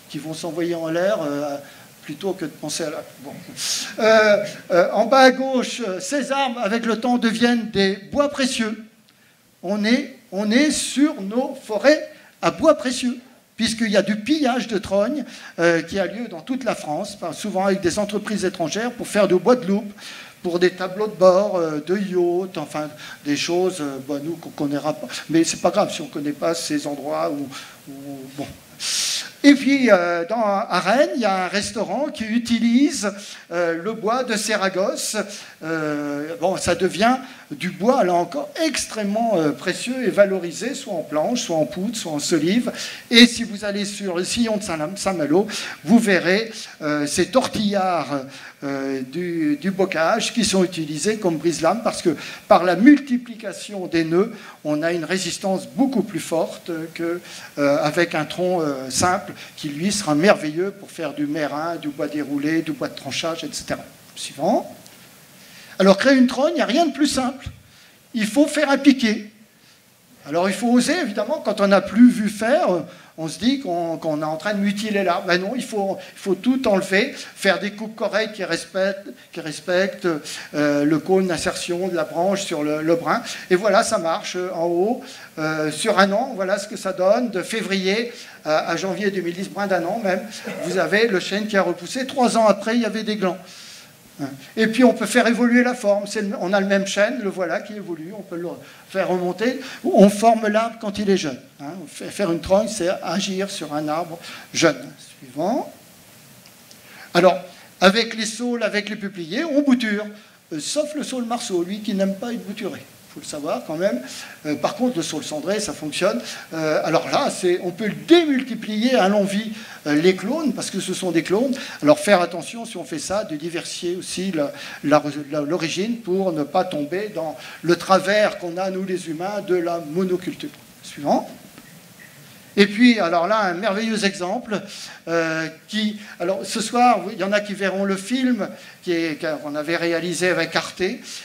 Speaker 1: qui vont s'envoyer en l'air plutôt que de penser à la... Bon. En bas à gauche, ces arbres, avec le temps, deviennent des bois précieux. On est sur nos forêts à bois précieux, puisqu'il y a du pillage de trognes qui a lieu dans toute la France, souvent avec des entreprises étrangères, pour faire du bois de loupe, pour des tableaux de bord, de yachts, enfin des choses, nous, qu'on ne connaîtra pas. Mais c'est pas grave si on ne connaît pas ces endroits où bon. Et puis, à Rennes, il y a un restaurant qui utilise le bois de Saragosse. Bon, ça devient du bois, là encore, extrêmement précieux et valorisé, soit en planche, soit en poudre, soit en solive. Et si vous allez sur le sillon de Saint-Malo, vous verrez ces tortillards du bocage qui sont utilisés comme brise-lames, parce que par la multiplication des nœuds, on a une résistance beaucoup plus forte qu'avec un tronc simple qui, lui, sera merveilleux pour faire du mérin, du bois déroulé, du bois de tranchage, etc. Suivant. Alors, créer une trogne, il n'y a rien de plus simple. Il faut faire un piquet. Alors, il faut oser, évidemment, quand on n'a plus vu faire, on se dit qu'on est en train de mutiler l'arbre. Ben non, il faut tout enlever, faire des coupes correctes qui respectent le cône d'insertion de la branche sur le brin. Et voilà, ça marche en haut. Sur un an, voilà ce que ça donne. De février à janvier 2010, moins d'un an même, vous avez le chêne qui a repoussé. 3 ans après, il y avait des glands. Et puis on peut faire évoluer la forme. On a le même chêne, le voilà qui évolue, on peut le faire remonter. On forme l'arbre quand il est jeune. Faire une trogne, c'est agir sur un arbre jeune. Suivant. Alors, avec les saules, avec les peupliers, on bouture. Sauf le saule marceau, lui qui n'aime pas être bouturé. Il faut le savoir quand même. Par contre, le saule cendré, ça fonctionne. Alors là, on peut démultiplier à l'envi les clones, parce que ce sont des clones. Alors faire attention, si on fait ça, de diversifier aussi l'origine pour ne pas tomber dans le travers qu'on a, nous les humains, de la monoculture. Suivant. Et puis, alors là, un merveilleux exemple alors ce soir, il y en a qui verront le film qu'on avait réalisé avec Arte.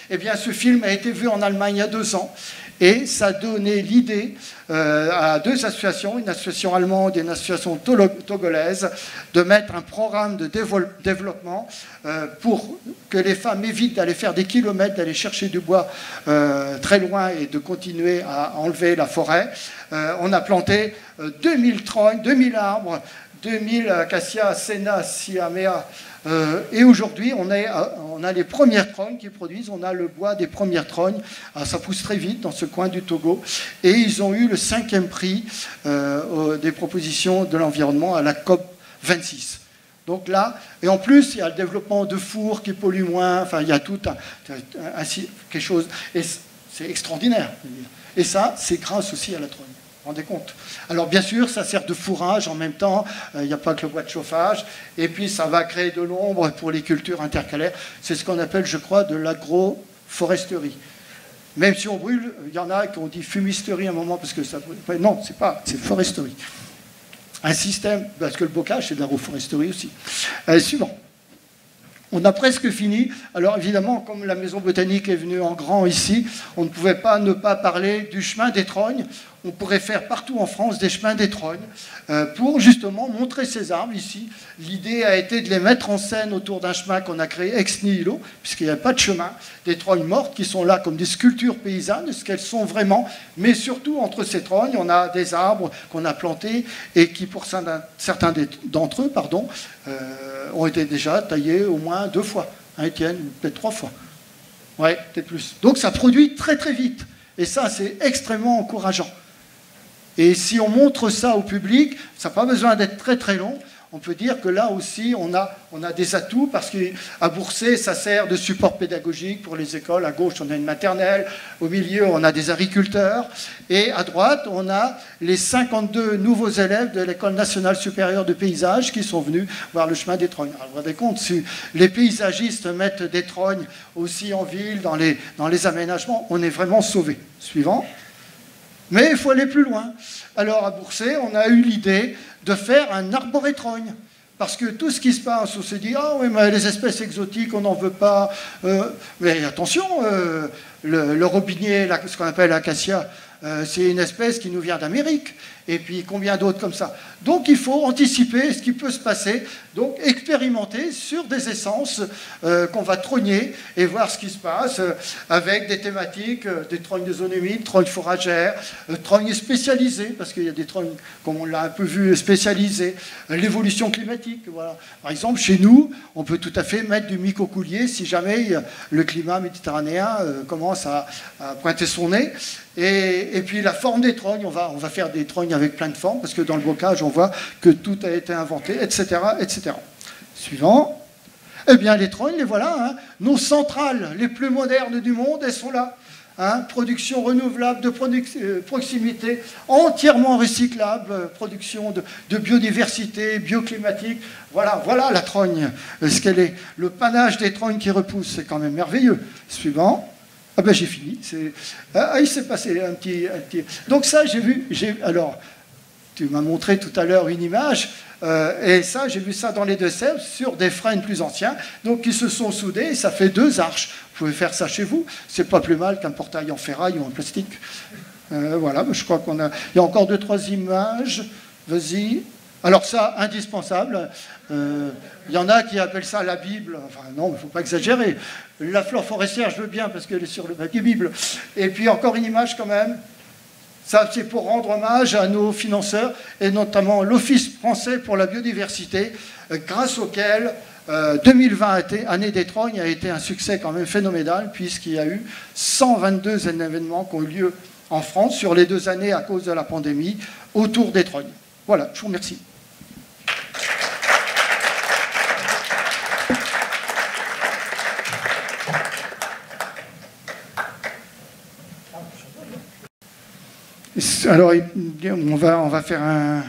Speaker 1: Eh bien, ce film a été vu en Allemagne il y a 2 ans. Et ça a donné l'idée à 2 associations, une association allemande et une association togolaise, de mettre un programme de développement pour que les femmes évitent d'aller faire des kilomètres, d'aller chercher du bois très loin et de continuer à enlever la forêt. On a planté 2000 trognes, 2000 arbres, 2000 acacias, sénas, siamea. Et aujourd'hui, on a les premières trognes qui produisent, on a le bois des premières trognes. Ça pousse très vite dans ce coin du Togo. Et ils ont eu le 5e prix des propositions de l'environnement à la COP 26. Donc là, et en plus, il y a le développement de fours qui polluent moins, enfin, il y a tout quelque chose. Et c'est extraordinaire. Et ça, c'est grâce aussi à la trogne. Vous vous rendez compte? Alors bien sûr, ça sert de fourrage en même temps, il n'y a pas que le bois de chauffage, et puis ça va créer de l'ombre pour les cultures intercalaires. C'est ce qu'on appelle, je crois, de l'agroforesterie. Même si on brûle, il y en a qui ont dit fumisterie à un moment, parce que ça brûle. Non, c'est foresterie. Un système, parce que le bocage, c'est de l'agroforesterie aussi. Suivant. On a presque fini. Alors évidemment, comme la Maison Botanique est venue en grand ici, on ne pouvait pas ne pas parler du chemin des trognes. on pourrait faire partout en France des chemins des trognes pour justement montrer ces arbres ici. L'idée a été de les mettre en scène autour d'un chemin qu'on a créé ex nihilo, puisqu'il n'y a pas de chemin, des trognes mortes qui sont là comme des sculptures paysannes, ce qu'elles sont vraiment, mais surtout entre ces trognes, on a des arbres qu'on a plantés et qui, pour certains d'entre eux, ont été déjà taillés au moins 2 fois, hein, Étienne, peut-être 3 fois. Ouais, peut-être plus. Donc ça produit très très vite. Et ça, c'est extrêmement encourageant. Et si on montre ça au public, ça n'a pas besoin d'être très très long. On peut dire que là aussi, on a des atouts parce qu'à Boursay, ça sert de support pédagogique pour les écoles. À gauche, on a une maternelle. Au milieu, on a des agriculteurs. Et à droite, on a les 52 nouveaux élèves de l'École nationale supérieure de paysage qui sont venus voir le chemin des trognes. Alors, vous vous rendez compte, si les paysagistes mettent des trognes aussi en ville, dans les aménagements, on est vraiment sauvés. Suivant. Mais il faut aller plus loin. Alors à Boursay, on a eu l'idée de faire un arboretrogne. Parce que tout ce qui se passe, on s'est dit, ah oui, mais les espèces exotiques, on n'en veut pas. Mais attention, le robinier, ce qu'on appelle l'acacia, c'est une espèce qui nous vient d'Amérique. Et puis combien d'autres comme ça. Donc il faut anticiper ce qui peut se passer, donc expérimenter sur des essences qu'on va trogner et voir ce qui se passe avec des thématiques, des trognes de zone humide, trognes fourragères, trognes spécialisées, parce qu'il y a des trognes, comme on l'a un peu vu, spécialisées, l'évolution climatique. Voilà. Par exemple, chez nous, on peut tout à fait mettre du mycocoulier si jamais le climat méditerranéen commence à pointer son nez. Et puis la forme des trognes, on va faire des trognes avec plein de formes, parce que dans le bocage, on voit que tout a été inventé, etc. etc. Suivant. Eh bien, les trognes, les voilà. Hein. Nos centrales les plus modernes du monde, elles sont là. Hein. Production renouvelable, de proximité, entièrement recyclable, production de biodiversité, bioclimatique. Voilà la trogne, ce qu'elle est. Le panache des trognes qui repoussent, c'est quand même merveilleux. Suivant. Ah ben j'ai fini. Il s'est passé un petit... Donc ça, j'ai vu... Alors, tu m'as montré tout à l'heure une image, et ça, j'ai vu ça dans les Deux-Sèvres, sur des frênes plus anciens, donc qui se sont soudés, et ça fait 2 arches. Vous pouvez faire ça chez vous. C'est pas plus mal qu'un portail en ferraille ou en plastique. Voilà, je crois qu'on a... Il y a encore 2-3 images. Vas-y. Alors ça, indispensable. Il y en a qui appellent ça la Bible. Enfin non, il ne faut pas exagérer. La flore forestière, je veux bien, parce qu'elle est sur le papier Bible. Et puis encore une image quand même. Ça, c'est pour rendre hommage à nos financeurs, et notamment l'Office français pour la biodiversité, grâce auquel 2020, année des trognes, a été un succès quand même phénoménal, puisqu'il y a eu 122 événements qui ont eu lieu en France sur les 2 années à cause de la pandémie autour des trognes. Voilà, je vous remercie. Alors, on va faire un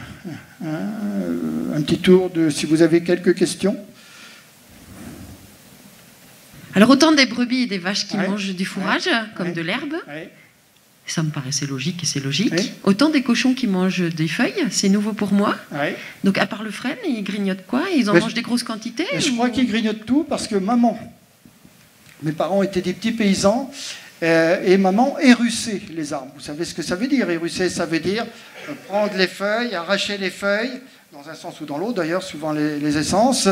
Speaker 1: petit tour de si vous avez quelques questions.
Speaker 2: Alors, autant des brebis et des vaches qui mangent du fourrage, comme de l'herbe, ça me paraissait logique et c'est logique. Autant des cochons qui mangent des feuilles, c'est nouveau pour moi. Donc, à part le frêne, ils grignotent quoi? Ils en mangent des grosses quantités?
Speaker 1: Je crois qu'ils grignotent tout parce que mes parents étaient des petits paysans. Et maman érussait les arbres. Vous savez ce que ça veut dire? Érusser, ça veut dire prendre les feuilles, arracher les feuilles, dans un sens ou dans l'autre d'ailleurs, suivant les essences,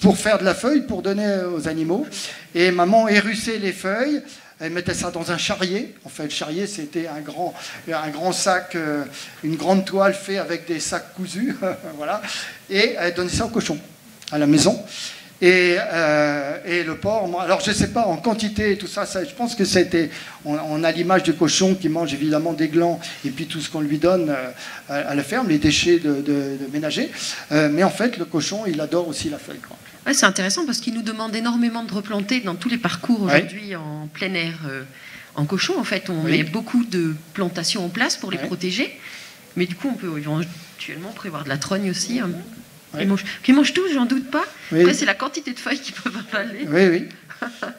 Speaker 1: pour faire de la feuille, pour donner aux animaux. Et maman érussait les feuilles, elle mettait ça dans un charrier. En fait, le charrier, c'était un grand sac, une grande toile faite avec des sacs cousus, voilà. Et elle donnait ça aux cochons, à la maison. Et le porc, alors je ne sais pas en quantité et tout ça, je pense que c'était, on a l'image du cochon qui mange évidemment des glands et puis tout ce qu'on lui donne à la ferme, les déchets de ménager, mais en fait le cochon il adore aussi la feuille, quoi.
Speaker 2: Ouais, c'est intéressant parce qu'il nous demande énormément de replanter dans tous les parcours aujourd'hui en plein air en cochon. En fait, on met beaucoup de plantations en place pour les protéger, mais du coup on peut éventuellement prévoir de la trogne aussi. Ils mangent tout, j'en doute pas. Après, c'est la quantité de feuilles qu'ils peuvent avaler.
Speaker 1: Oui.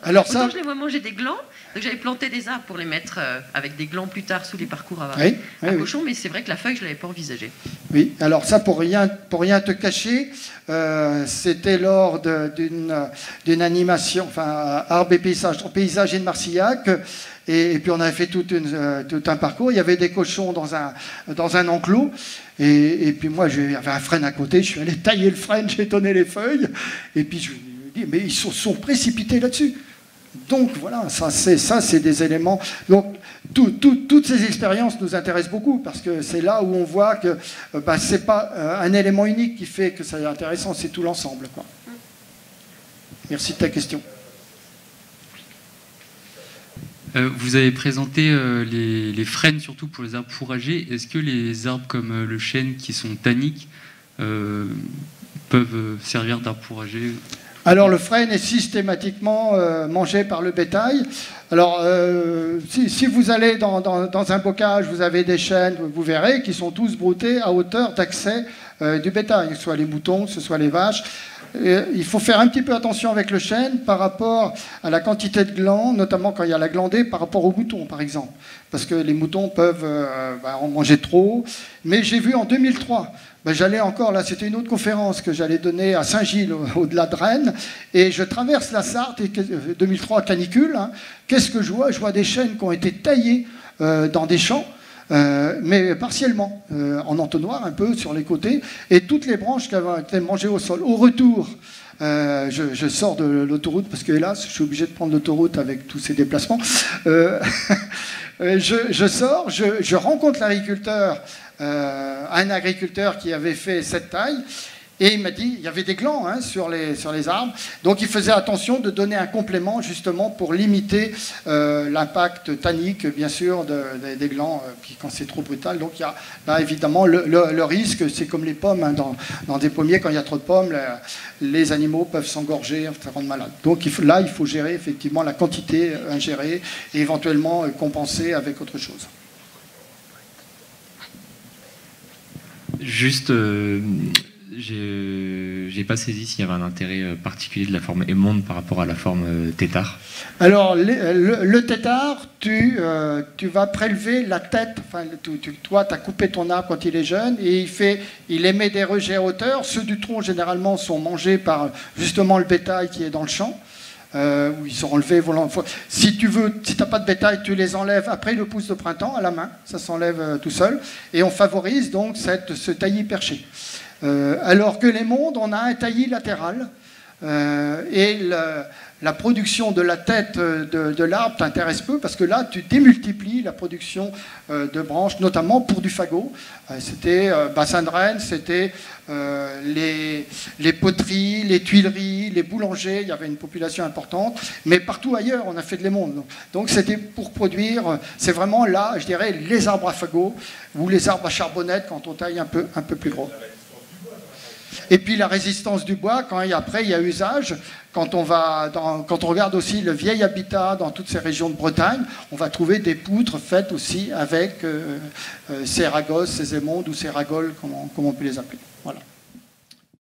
Speaker 1: Alors
Speaker 2: autant je les vois manger des glands. Donc j'avais planté des arbres pour les mettre avec des glands plus tard sous les parcours à cochons, mais c'est vrai que la feuille, je ne l'avais pas envisagée. Oui, alors ça, pour rien te cacher, c'était lors d'une animation, enfin, Arbre et paysage de Marcillac,
Speaker 1: Et puis on avait fait tout un parcours. Il y avait des cochons dans un enclos. Et puis moi, il y avait un frêne à côté. Je suis allé tailler le frêne, j'ai donné les feuilles. Et puis je lui ai dit, mais ils sont précipités là-dessus. Donc voilà, ça c'est des éléments. Donc toutes ces expériences nous intéressent beaucoup parce que c'est là où on voit que c'est pas un élément unique qui fait que ça est intéressant, c'est tout l'ensemble, quoi. Merci de ta question.
Speaker 3: Vous avez présenté les frênes surtout pour les arbres fourragers. Est-ce que les arbres comme le chêne qui sont tanniques peuvent servir d'arbres fourragers ?
Speaker 1: Alors le frêne est systématiquement mangé par le bétail. Alors si vous allez dans un bocage, vous avez des chênes, vous verrez, qui sont tous broutés à hauteur d'accès du bétail, que ce soit les moutons, que ce soit les vaches. Il faut faire un petit peu attention avec le chêne par rapport à la quantité de glands, notamment quand il y a la glandée par rapport aux moutons, par exemple. Parce que les moutons peuvent en manger trop. Mais j'ai vu en 2003, j'allais encore, là c'était une autre conférence que j'allais donner à Saint-Gilles, au-delà de Rennes, et je traverse la Sarthe, et 2003 canicule, hein, qu'est-ce que je vois ? Je vois des chênes qui ont été taillés dans des champs, mais partiellement, en entonnoir un peu sur les côtés, et toutes les branches qui avaient été mangées au sol. Au retour, je sors de l'autoroute, parce que hélas, je suis obligé de prendre l'autoroute avec tous ces déplacements. Je sors, je rencontre l'agriculteur, un agriculteur qui avait fait cette taille, et il m'a dit, il y avait des glands sur les arbres, donc il faisait attention de donner un complément justement pour limiter l'impact tannique, bien sûr, des glands, puis quand c'est trop brutal. Donc il y a là évidemment le risque, c'est comme les pommes, dans des pommiers, quand il y a trop de pommes, les animaux peuvent s'engorger, se rendre malades. Donc il faut gérer effectivement la quantité ingérée et éventuellement compenser avec autre chose.
Speaker 4: Juste, j'ai pas saisi s'il y avait un intérêt particulier de la forme émonde par rapport à la forme tétard.
Speaker 1: Alors, le tétard, tu vas prélever la tête. Enfin, toi, tu as coupé ton arbre quand il est jeune et il émet des rejets à hauteur. Ceux du tronc, généralement, sont mangés par justement le bétail qui est dans le champ. Où ils sont enlevés volant. Si tu n'as pas de bétail, tu les enlèves après le pousse de printemps à la main. Ça s'enlève tout seul. Et on favorise donc ce taillis perché. Alors que les mondes, on a un taillis latéral et la production de la tête de l'arbre t'intéresse peu parce que là, tu démultiplies la production de branches, notamment pour du fagot. C'était bassin de Rennes, c'était les poteries, les tuileries, les boulangers, il y avait une population importante, mais partout ailleurs, on a fait de l'émonde. Donc c'était pour produire, c'est vraiment là, je dirais, les arbres à fagot ou les arbres à charbonnette quand on taille un peu plus gros. Et puis la résistance du bois, après il y a usage, quand on regarde aussi le vieil habitat dans toutes ces régions de Bretagne, on va trouver des poutres faites aussi avec ces ragos, ces émondes ou ces ragoles, comme on peut les appeler. Voilà.